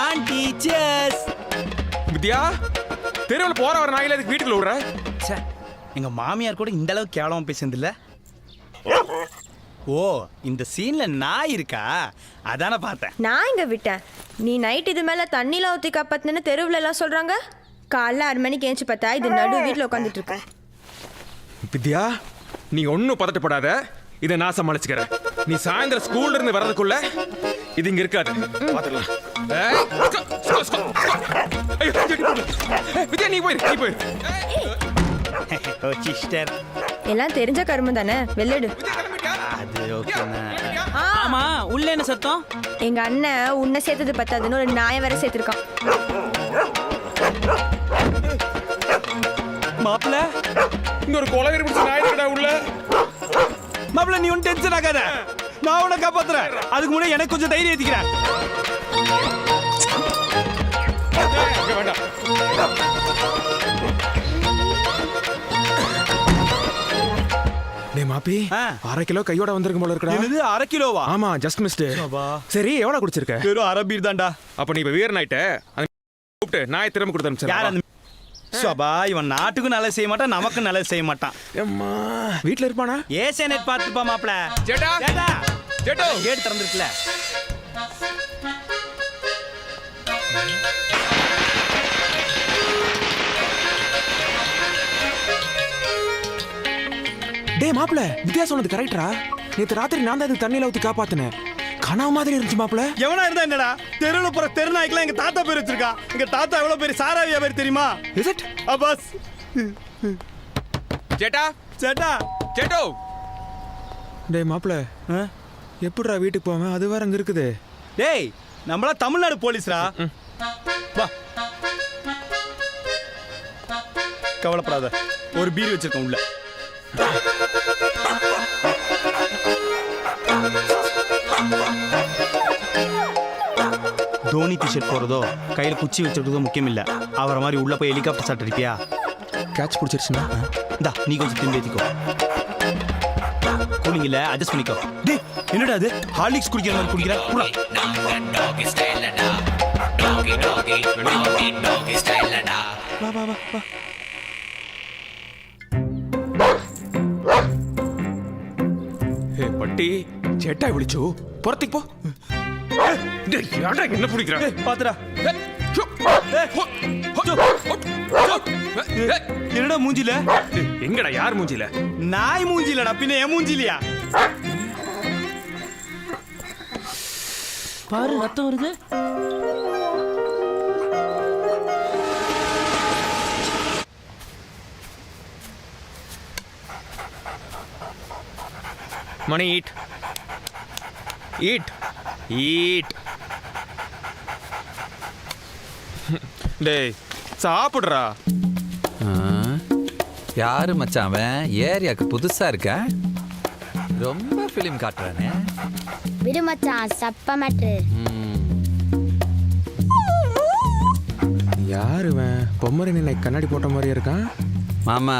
Aunty cheers. வித்யா, தெருவில் போற வர நாயில அதுக்கு வீட்டுக்குள்ள விடுற? ச்சே, எங்க மாமியார் கூட இந்த அளவுக்கு கேவலமா பேசுனது இல்ல. ஓ, இந்த சீன்ல நாய் இருக்கா? அதானே பார்த்தேன். நான் இங்க விட்டேன். நீ நைட் இது மேல தண்ணில ஊத்தி காப்பாத்துன்னு தெருவுல எல்லாம் சொல்றாங்க. காலைல 6 மணிக்கு ஏஞ்சி பார்த்தா இது நடு வீட்டுல உட்காந்துட்டு இருக்கேன். வித்யா, நீ ஒன்னும் பதட்டப்படாத, இதை நான் சமாளிச்சுக்கிறேன். நீ சாயந்தரம் ஸ்கூல்ல இருந்து வர்றதுக்குள்ள இது இங்க இருக்காது. பாத்துக்கலாம். வித்யா, நீ போயிரு. ஓ சிஸ்டர், எல்லாம் தெரிஞ்ச கருமம் தானே, வெள்ளடு. அது ஓகேண்ணா. ஆமா, உள்ள என்ன சத்தம்? எங்க அண்ணன் உன்னை சேர்த்தது பத்தாதுன்னு ஒரு நாயை வேற சேர்த்திருக்கான். மாப்பிள, இங்க ஒரு கொலவெறி பிடிச்ச நாய் இருக்கடா உள்ள. மாப்பிள நீ ஒன்னும் டென்ஷன் ஆகாத, நான் உன்னை காப்பாத்துறேன். அதுக்கு முன்னாடி எனக்கு கொஞ்சம் தைரியம் ஏத்திக்கிறேன். வேண்டாம். டேய் மாப்பி, 1/2 கிலோ கையோட வந்திருக்கும் போல இருக்கடா. என்னது 1/2 கிலோவா? ஆமா, ஜஸ்ட் மிஸ்ட். சரி, எவ்வளவு குடிச்சிருக்க? வெறும் 1/2 பீர் தான்டா. அப்ப நீ இப்ப வீரன் ஆயிட்ட. கூப்பிட்டு நாயை திரும்ப கொடுத்து அனுப்பிச்சு. யார் அந்த சபா? இவன் நாட்டுக்கும் நல்லது செய்ய மாட்டான், நமக்கும் நல்லது செய்ய மாட்டான். அம்மா, வீட்ல இருப்பானா? ஏசே நெட் பார்த்துப்பா மாப்பிள. ஜெட்டா, ஜெட்டா, ஜெட்டோ, கேட் திறந்திருக்குல. டேய் மாப்பிள, வித்யா சொன்னது கரெக்டா? நேத்து ராத்திரி நான் தான் தண்ணியில ஊத்தி காப்பாத்தினேன். கனவு மாதிரி இருந்துச்சு மாப்பிள. எவனா இருந்தா என்னடா? தெருவுல போற தெருநாய்க்கெல்லாம் எங்க தாத்தா பேர் வச்சிருக்கான். எங்க தாத்தா எவ்வளவு பெரிய சாரா வியாபாரி தெரியுமா? Is it? அப்பாஸ். ஜெட்டா, ஜெட்டா, ஜெட்டோ. டேய் மாப்பிள, எப்படிடா வீட்டுக்கு போவேன்? அது வேற அங்க இருக்குது. டேய், நம்மளா தமிழ்நாடு போலீஸ்ரா. வா, கவலைப்படாத, ஒரு பீர் வச்சிருக்கேன் உள்ள. தோனி டிஷர்ட் போறதோ கையில குச்சி வச்சிருக்கதோ முக்கியம் இல்ல. அவரை மாதிரி உள்ள போய் ஹெலிகாப்டர் ஷாட் அடிப்பியா? கேட்ச் பிடிச்சிருச்சுன்னா இந்தா நீ கொஞ்சம் திரும்பி ஏத்திக்கோ. கூலிங் இல்ல, அட்ஜஸ்ட் பண்ணிக்கோ. டேய், என்னடா அது? ஹார்லிக்ஸ் குடிக்கிற மாதிரி குடிக்கிற. வா வா வா வா. ஹே பட்டி, ஜெட்டா விളിച്ചു. புறத்துக்கு போ. டேய், யாரடா என்ன பிடிக்குற? பாத்துடா. என்னடா மூஞ்சில? எங்கடா யார் மூஞ்சில? நாய் மூஞ்சிலடா, பின்ன என் மூஞ்சிலியா? பாரு, ரத்தம் வருது. மணி, ஈட் ஈட் ஈட். டேய் சாப்பிடுறா. யாரு மச்சான் அவன்? ஏரியாக்கு புதுசா இருக்க, ரொம்ப ஃபிலிம் காட்டுறானே. விடு மச்சான், சப்ப மேட்ரு. யாரு இவன்? பொம்மரி நிலை கண்ணாடி போட்ட மாதிரியே இருக்கான். மாமா,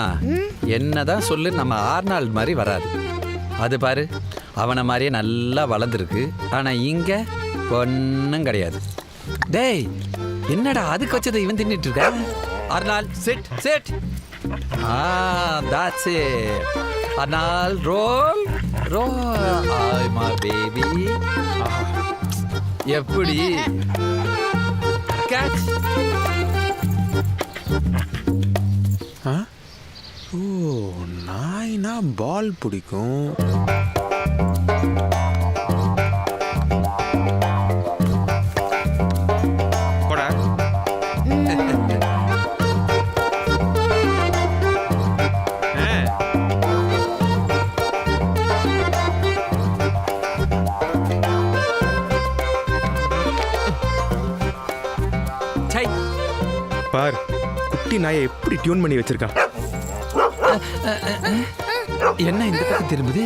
என்னதான் சொல்லு, நம்ம ஆர்னால்ட் மாதிரி வராது. அது பாரு, அவனை மாதிரியே நல்லா வளர்ந்துருக்கு. ஆனா இங்க ஒன்னும் கிடையாது. டேய், என்னடா அதுக்கு வச்சதை இவன் தின்னுட்டு இருக்க? Arnold, sit sit. That's it. Arnold, roll, roll. Ay, my baby. எப்படி? Catch. ஓ, நாய்னா பால் பிடிக்கும். பார், குட்டி நாயை எப்படி டியூன் பண்ணி வச்சிருக்கான். என்ன இந்த பக்கம் திரும்புது?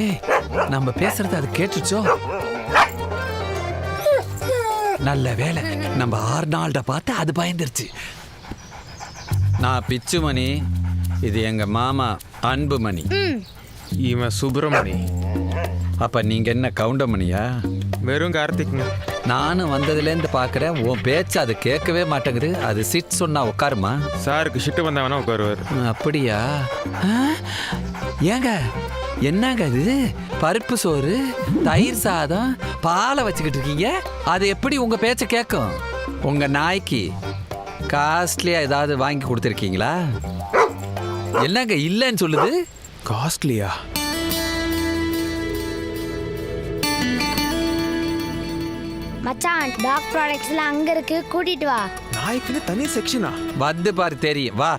ஏய், நம்ம பேசுறது அது கேட்டுச்சோ? நல்ல வேலை, நம்ம ஆர்னால்ட பார்த்து அது பயந்துருச்சு. நான் பிச்சுமணி, இது எங்க மாமா அன்புமணி. இவன் சுப்பிரமணி. அப்ப நீங்க என்ன கவுண்டமணியா? வெறும் கார்த்திக்ங்க. நானும் வந்ததுலேருந்து பார்க்குறேன் உன் பேச்சு அது கேட்கவே மாட்டேங்குது. அது சிட் சொன்னா உட்காருமா? சாருக்கு ஷிட்டு வந்தா வேணா உட்காருவார். அப்படியா? ஏங்க என்னங்க இது? பருப்பு சோறு, தயிர் சாதம், பாலை வச்சுக்கிட்டு இருக்கீங்க. அது எப்படி உங்க பேச்ச கேட்கும்? உங்க நாய்க்கு காஸ்ட்லியா ஏதாவது வாங்கி கொடுத்துருக்கீங்களா? என்னங்க இல்லைன்னு சொல்லுது? காஸ்ட்லியா? மச்சான் டாக் ப்ராடக்ட்ஸ்லாம் அங்க இருக்கு, கூட்டிட்டு வா. நாய்க்குன்னு தனி செக்ஷனா? வந்து பாரு தெரியும், வா.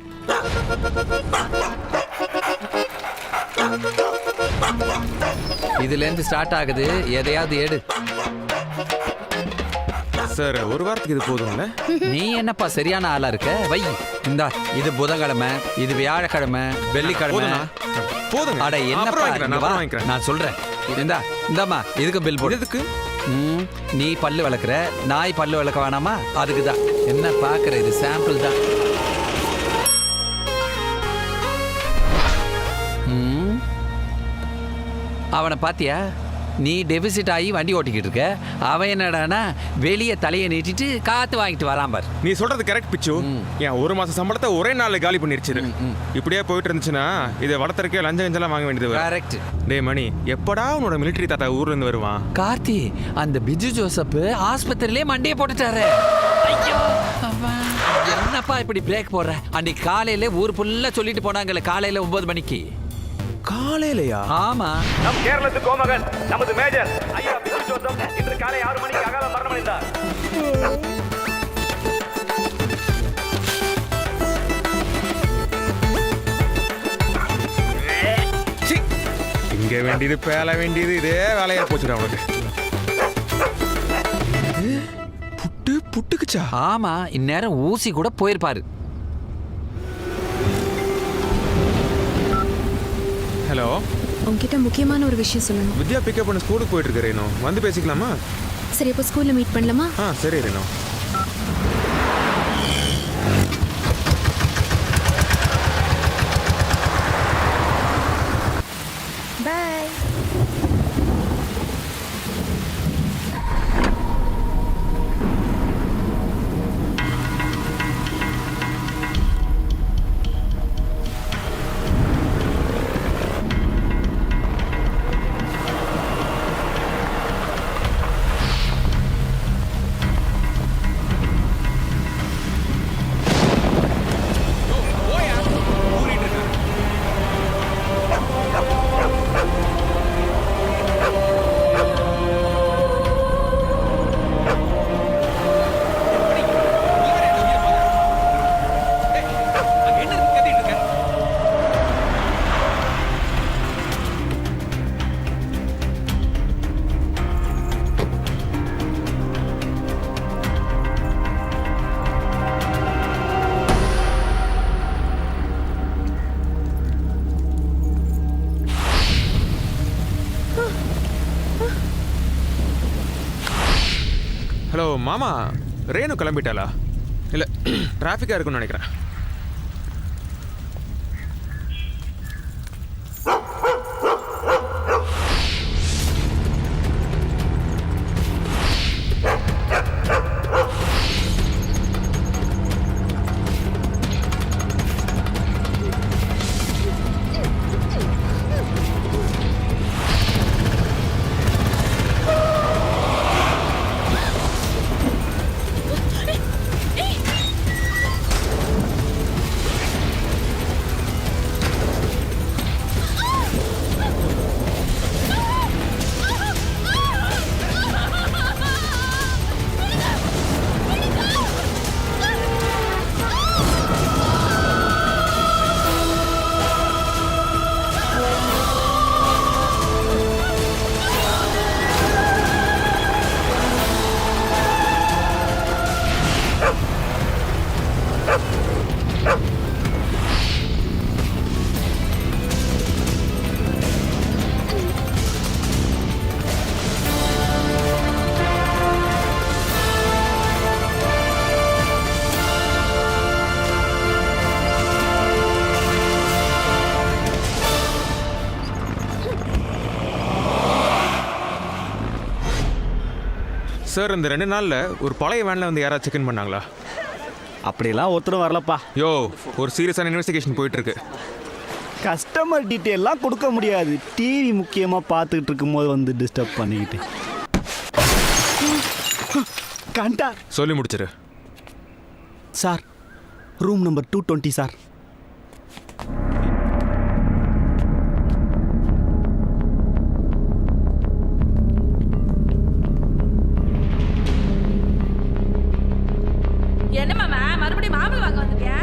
இதுல இருந்து ஸ்டார்ட் ஆகுது, எதையாவது எடு. சார் ஒரு வாரத்துக்கு இது போதும்ல? நீ என்னப்பா சரியான ஆளா இருக்க? வை. இந்தா, இது புதன்கிழமை, இது வியாழக்கிழமை, வெள்ளிக்கிழமை. போதுங்க. அட என்னப்பா இங்க வா. நான் சொல்றேன். இந்தாம்மா, இதுக்கு பில் போடு. எதுக்கு? நீ பல்லு விளக்குற, நாய் பல்லு விளக்க வேணாமா? அதுக்கு தான். என்ன பாக்குற, இது சாம்பிள் தான். அவனை பாத்தியா? நீ டெபிசிட் ஆகி வண்டி ஓட்டிக்கிட்டு இருக்க. அவன் என்னடானா வெளியே தலையை நீட்டிட்டு காத்து வாங்கிட்டு வரான் பார். நீ சொல்றது கரெக்ட் பிச்சு. என் ஒரு மாசம் சம்பளத்தை ஒரே நாள்ல காலி பண்ணிருச்சு. இப்படியே போயிட்டு இருந்துச்சுன்னா இதை வளர்த்துறக்கே லஞ்சம் வாங்க வேண்டியது. கரெக்ட். டே மணி, எப்படா உன்னோட மிலிட்டரி தாத்தா ஊர்ல இருந்து வருவான்? கார்த்தி, அந்த பிஜு ஜோசப் ஆஸ்பத்திரியிலே மண்டையை போட்டுட்டாரு. என்னப்பா இப்படி பிரேக் போடுற? அன்னைக்கு காலையில ஊர் ஃபுல்லா சொல்லிட்டு போனாங்கல்ல, காலையில 9 மணிக்கு. காலையிலயா? ஆமா. நம் கேரளத்து கோமகன் நமது மேஜர் ஐயா பிஜு ஜோசப் இன்று காலை 6 மணிக்கு அகால மரணமடைந்தார். இங்க வேண்டியது பேல வேண்டியது இதே வேலையா போச்சுடா உனக்கு. புட்டுக்குச்சா? ஆமா, இந்நேரம் ஊசி கூட போயிருப்பாரு. ஹலோ, உங்ககிட்ட முக்கியமான ஒரு விஷயம் சொல்லணும். வித்யா பிக்கப் பண்ண ஸ்கூலுக்கு போயிட்டு இருக்க ரேனோ, வந்து பேசிக்கலாமா? சரி, அப்போ ஸ்கூல்ல மீட் பண்ணலாமா? சரி ரேனோ. பை. ஹலோ மாமா, ரேணு கிளம்பிட்டாளா? இல்லை, டிராஃபிக்காக இருக்குன்னு நினைக்கிறேன். சார் இந்த 2 நாள்ல ஒரு பழைய வேன்ல வந்து யாராவது செக் இன் பண்ணாங்களா? அப்படிலாம் ஒருத்தரும் வரலப்பா. யோ, ஒரு சீரியஸான இன்வெஸ்டிகேஷன் போயிட்டு இருக்கு. கஸ்டமர் டீட்டெயிலாம் கொடுக்க முடியாது. டிவி முக்கியமாக பார்த்துக்கிட்டு இருக்கும்போது வந்து டிஸ்டர்ப் பண்ணிக்கிட்டு. கண்டா சொல்லி முடிச்சிரு. Sir, room number 220 sir. என்ன மாமா மறுபடியும் மாம்பழம் வாங்க வந்துட்டியா?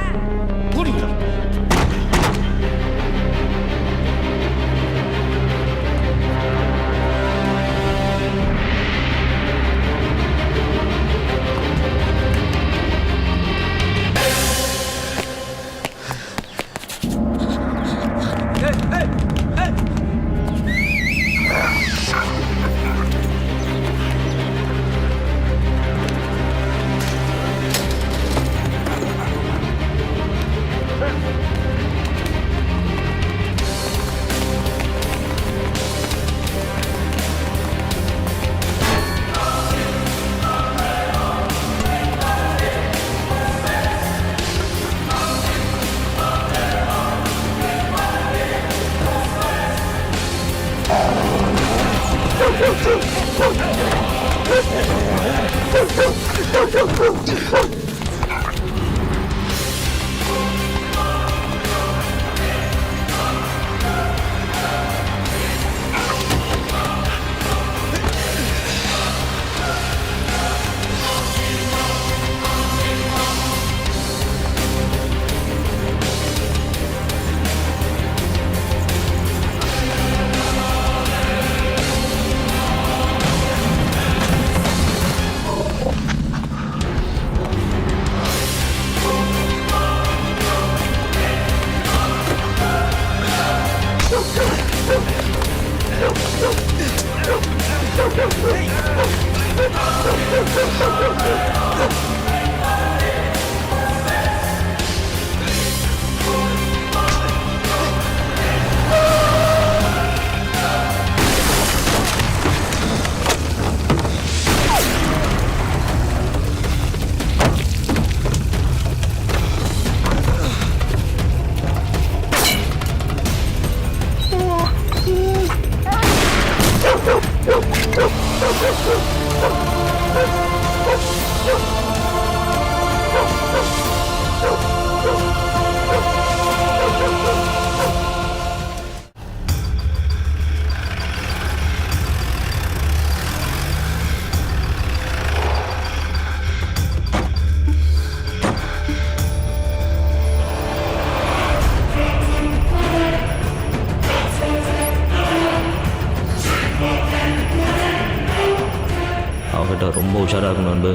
அவங்ககிட்ட ரொம்ப உஷாராக இருக்கணும் அன்பு.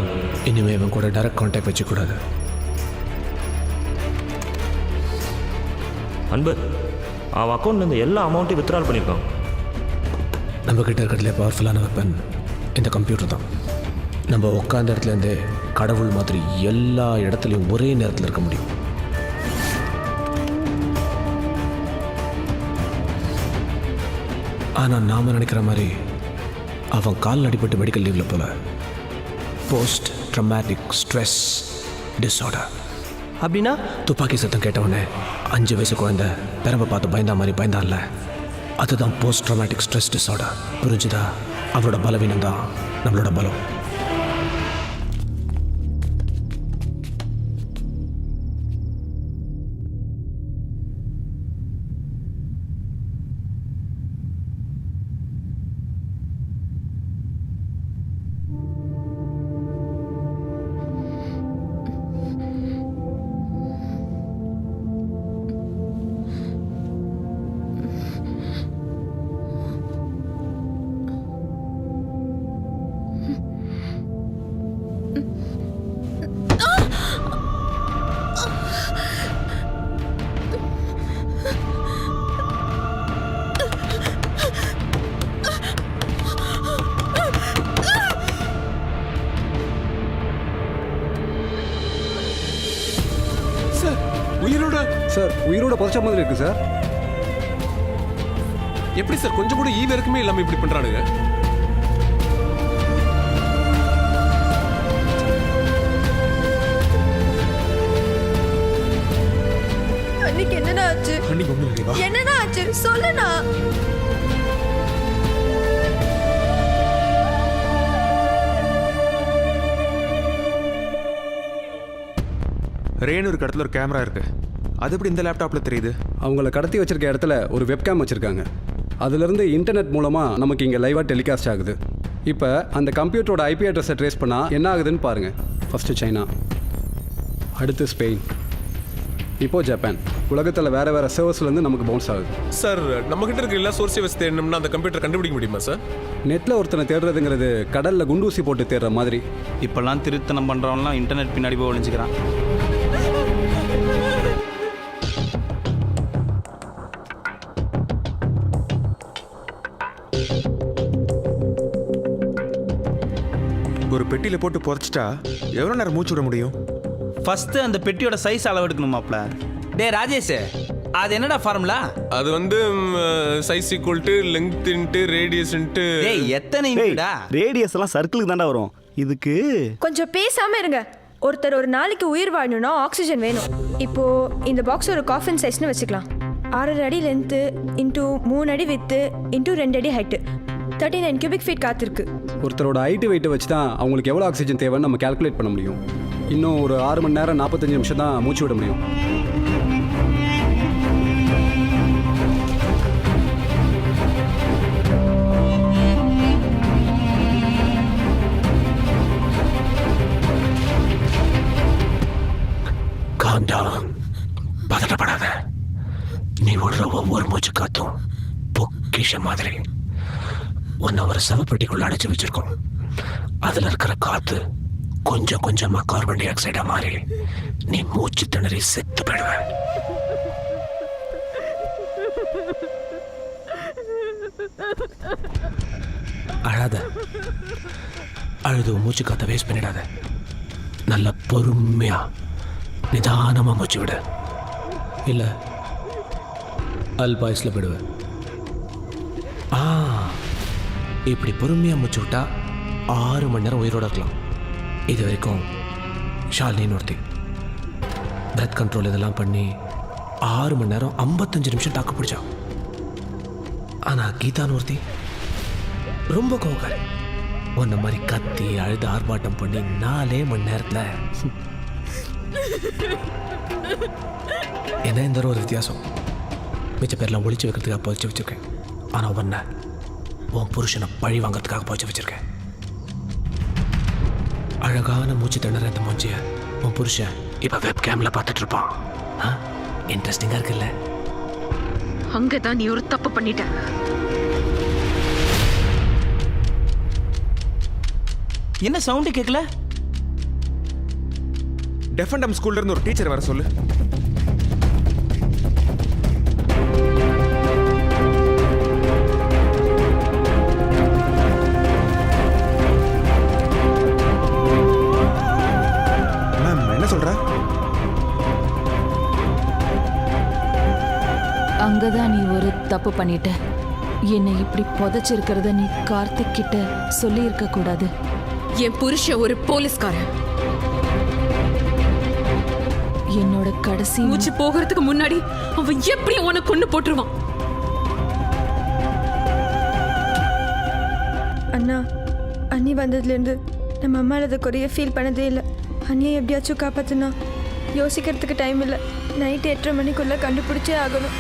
இனிமேல் இவன் கூட டைரக்ட் கான்டாக்ட் வச்சுக்கூடாது. அன்பு, அவன் அக்கௌண்ட்லேருந்து எல்லா அமௌண்ட்டையும் வித்ட்ரால் பண்ணியிருக்கான். நம்மக்கிட்ட இருக்கிறதுலே பவர்ஃபுல்லான வெப்பன் இந்த கம்ப்யூட்டர் தான். நம்ம உட்காந்த இடத்துலேருந்தே கடவுள் மாதிரி எல்லா இடத்துலையும் ஒரே நேரத்தில் இருக்க முடியும். ஆனால் நாம் நினைக்கிற மாதிரி அவன் கால் அடிபட்டு மெடிக்கல் லீவில் போல. Post traumatic stress disorder. அப்படின்னா துப்பாக்கி சத்தம் கேட்டவொடனே 5 வயசு குழந்தை பெரம்பை பார்த்து பயந்தா மாதிரி பயந்தான்ல, அதுதான் போஸ்ட் ட்ரமாட்டிக் ஸ்ட்ரெஸ் டிஸார்டர். புரிஞ்சுதா? அவனோட பலவீனம் தான் நம்மளோட பலம். சார், உயிரோட புதைச்ச மாதிரி இருக்கு சார். எப்படி சார் கொஞ்சம் கூட ஈவ இருக்குமே இல்லாமல் இப்படி பண்ணுறானுங்க? அன்னைக்கு என்னடா ஆச்சு? அன்னைக்கு ஒண்ணு இல்லையா? என்னடா ஆச்சு சொல்லுண்ணா. ரேணு ஒரு இடத்துல ஒரு கேமரா இருக்கு. அது எப்படி இந்த லேப்டாப்ல தெரியுது? அவங்கள கடத்தி வச்சிருக்க இடத்துல ஒரு வெப்கேம் வச்சுருக்காங்க. அதுலேருந்து இன்டர்நெட் மூலமாக நமக்கு இங்கே லைவாக டெலிகாஸ்ட் ஆகுது. இப்போ அந்த கம்ப்யூட்டரோட ஐபி அட்ரஸை ட்ரேஸ் பண்ணால் என்ன ஆகுதுன்னு பாருங்கள். ஃபஸ்ட்டு சைனா, அடுத்து ஸ்பெயின், இப்போது ஜப்பான். உலகத்தில் வேறு வேறு சர்வர்ஸ்லேருந்து நமக்கு பவுன்ஸ் ஆகுது. சார் நம்மகிட்ட இருக்க எல்லா சோர்ஸை வச்சு தேடணும்னா அந்த கம்ப்யூட்டர் கண்டுபிடிக்க முடியுமா சார்? நெட்டில் ஒருத்தனை தேடுறதுங்கிறது கடலில் குண்டூசி போட்டு தேடுற மாதிரி. இப்போல்லாம் திருத்தனம் பண்ணுறவன்லாம் இன்டர்நெட் பின்னாடி போய் ஒளிஞ்சுக்கிறான். ஒரு பெட்டியில போட்டு புதைச்சிட்டா எவ்வளோ நேரம் மூச்சு விட முடியும்? ஃபஸ்ட்டு அந்த பெட்டியோட சைஸ் அளவு எடுக்கணுமாப்ல. டே ராஜேஷ், அது என்னடா ஃபார்முலா? அது வந்து size equal to length into radius into. டேய் எத்தனை இன்ச்சுடா? ரேடியஸ் எல்லாம் சர்க்கிளுக்கு தாண்டா வரும். இதுக்கு கொஞ்சம் பேசாம இருங்க. ஒருத்தர் ஒரு நாளைக்கு உயிர் வாழணும்னா ஆக்சிஜன் வேணும். இப்போ இந்த பாக்ஸ் ஒரு காஃபின் சைஸ்னு வச்சுக்கலாம். 6 அடி லென்த்து இன்டூ 3 அடி வித்து இன்டூ 2 அடி ஹைட்டு 39 கியூபிக் ஃபீட் காத்திருக்கு. ஒருத்தரோட ஹைட்டு வெயிட்டை வச்சு தான் அவங்களுக்கு எவ்வளோ ஆக்சிஜன் தேவைன்னு நம்ம கால்குலேட் பண்ண முடியும். இன்னும் ஒரு 6 மணி நேரம் 45 நிமிஷம் தான் மூச்சு விட முடியும். பதட்டப்படாத. நீ விடுற ஒவ்வொரு மூச்சு காத்தும் பொக்கிஷ மாதிரி. உன்னை ஒரு சவப்பெட்டிக்குள்ள அடைச்சு வச்சிருக்கோம். அதுல இருக்கிற காத்து கொஞ்சம் கொஞ்சமா கார்பன் டை ஆக்சைடா மாறி நீ மூச்சு திணறி செத்து போயிடுவ. அழாத. அழுது மூச்சு காத்த வேஸ்ட் பண்ணிடாத. நல்ல பொறுமையா நிதானமா மூச்சு விட. இல்ல அல்பாய்ஸ்ல போயிடுவேன். இப்படி பொறுமையா மூச்சு விட்டா 6 மணி நேரம் உயிரோட இருக்கலாம். இது வரைக்கும் ஷாலினின்னு ஒருத்தி பிரெத் கண்ட்ரோல் இதெல்லாம் பண்ணி 6 மணி நேரம் 55 நிமிஷம் தாக்கு பிடிச்சா. ஆனா கீதான்னு ஒருத்தி ரொம்ப கோவக்காரி. உன்ன மாதிரி கத்தி அழுது ஆர்ப்பாட்டம் பண்ணி 4 மணி நேரத்துல என்ன இந்த ஒரு வித்தியாசம். மிச்ச பேர்லாம் ஒழிச்சு வைக்கிறதுக்காக பதிச்சு வச்சிருக்கேன். ஆனா உன்ன உன் புருஷனை பழி வாங்கிறதுக்காக பதிச்சு வச்சிருக்கேன். அழகான மூச்சு திணற இந்த மூச்சிய உன் புருஷன் இப்ப வெப் கேம்ல பார்த்துட்டு இருப்பான். இன்ட்ரெஸ்டிங்கா இருக்குல்ல? அங்கதான் நீ ஒரு தப்பு பண்ணிட்ட. என்ன சவுண்டு கேட்கல? டெஃபண்டம் ஸ்கூல்ல இருந்து ஒரு டீச்சர் வர சொல்லு. மேம் என்ன சொல்ற? அங்கதான் நீ ஒரு தப்பு பண்ணிட்ட. என்னை இப்படி புதைச்சிருக்கிறத நீ கார்த்திக் கிட்ட சொல்லி இருக்க கூடாது. என் புருஷன் ஒரு போலீஸ்காரன். என்னோட கடைசி மூச்சு போகிறதுக்கு முன்னாடி அவன் எப்படி உன்னை கொண்டு போட்டுருவான். அண்ணா, அண்ணி வந்ததுலேருந்து நம்ம அம்மா அதை குறைய ஃபீல் பண்ணதே இல்லை. அண்ணியை எப்படியாச்சும் காப்பாத்துனா. யோசிக்கிறதுக்கு டைம் இல்லை. நைட்டு 8:30 மணிக்குள்ளே கண்டுபிடிச்சே ஆகணும்.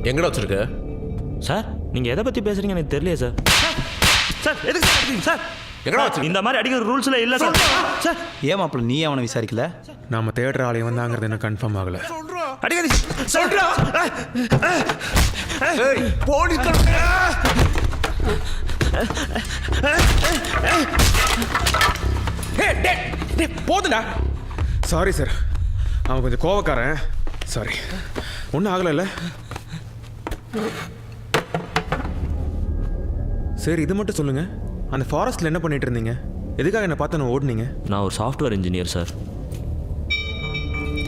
எங்கடா வச்சிருக்க? சார் நீங்கள் எதை பற்றி பேசுகிறீங்க எனக்கு தெரியலையே சார். சார் எதுக்கு சார் அடிக்கிறீங்க சார்? எங்கடா வச்சிருக்க? இந்த மாதிரி அடிக்கிற ரூல்ஸ்ல இல்லை சார். சார் ஏன் மாப்பிள்ள நீ அவனை விசாரிக்கல? நாம தேடுற ஆளை வந்தாங்கிறது என்ன கன்ஃபார்ம் ஆகல. அடிக்காதீங்க சொல்றா. போலீஸ் போதுடா. சாரி சார், அவன் கொஞ்சம் கோவக்காரன். சாரி, ஒன்றும் ஆகலைல்ல? சரி இது மட்டும் சொல்லுங்க, அந்த ஃபாரஸ்ட்ல என்ன பண்ணிட்டு இருந்தீங்க? எதுக்காக என்ன பார்த்து நான் ஓடுனீங்க? நான் ஒரு சாஃப்ட்வேர் இன்ஜினியர் சார்.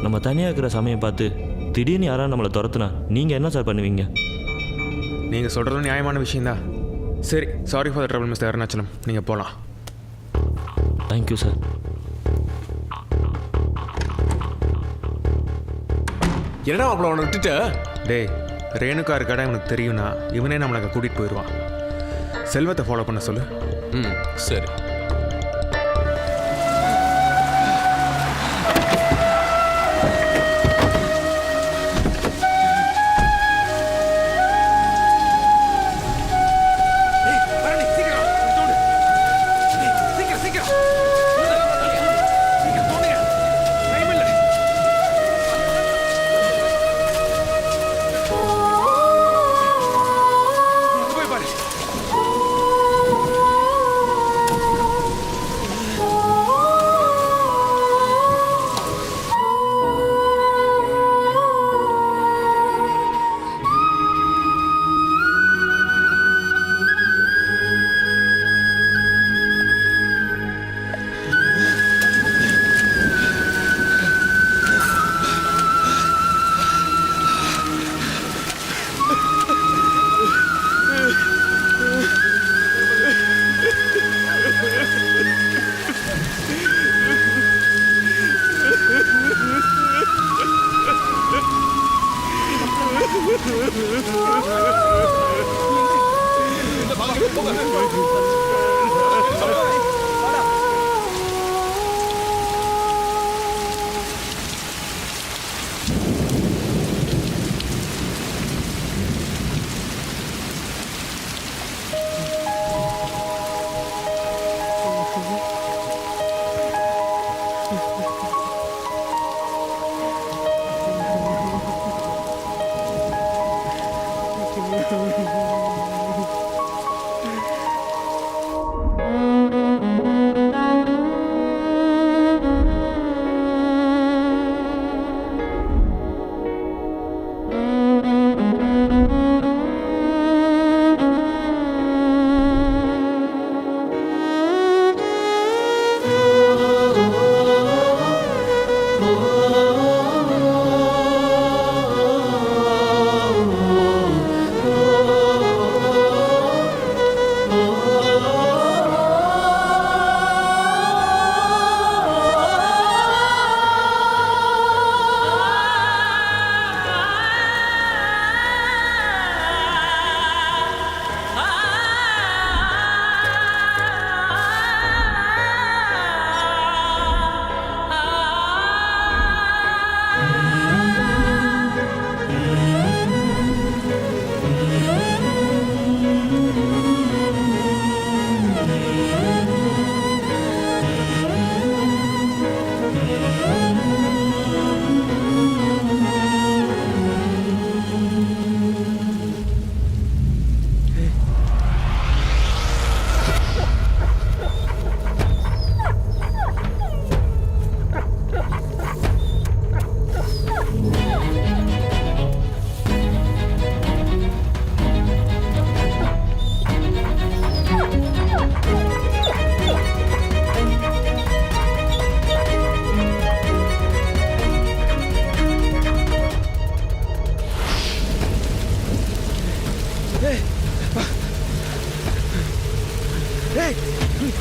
நம்ம தனியாக இருக்கிற சமயம் பார்த்து திடீர்னு யாராவது நம்மளை துரத்துனா நீங்கள் என்ன சார் பண்ணுவீங்க? நீங்கள் சொல்கிறது நியாயமான விஷயம்தான். சரி, sorry for the trouble mister Arunachalam, நீங்கள் போகலாம். Thank you sir. என்னடா அவ்வளோ அவனை விட்டுட்ட? டேய், ரேணுகா இருக்காடா இவனுக்கு தெரியும்னா இவனே நம்மளை அங்கே கூட்டிகிட்டு போயிடுவான். செல்வத்தை ஃபாலோ பண்ண சொல்லு. ம் சரி.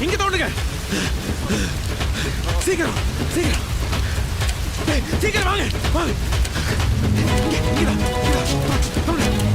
இங்க தோண்டுங்க. சீக்கிரம் சீக்கிரம் சீக்கிரம் வாங்க வாங்க. இங்க இங்க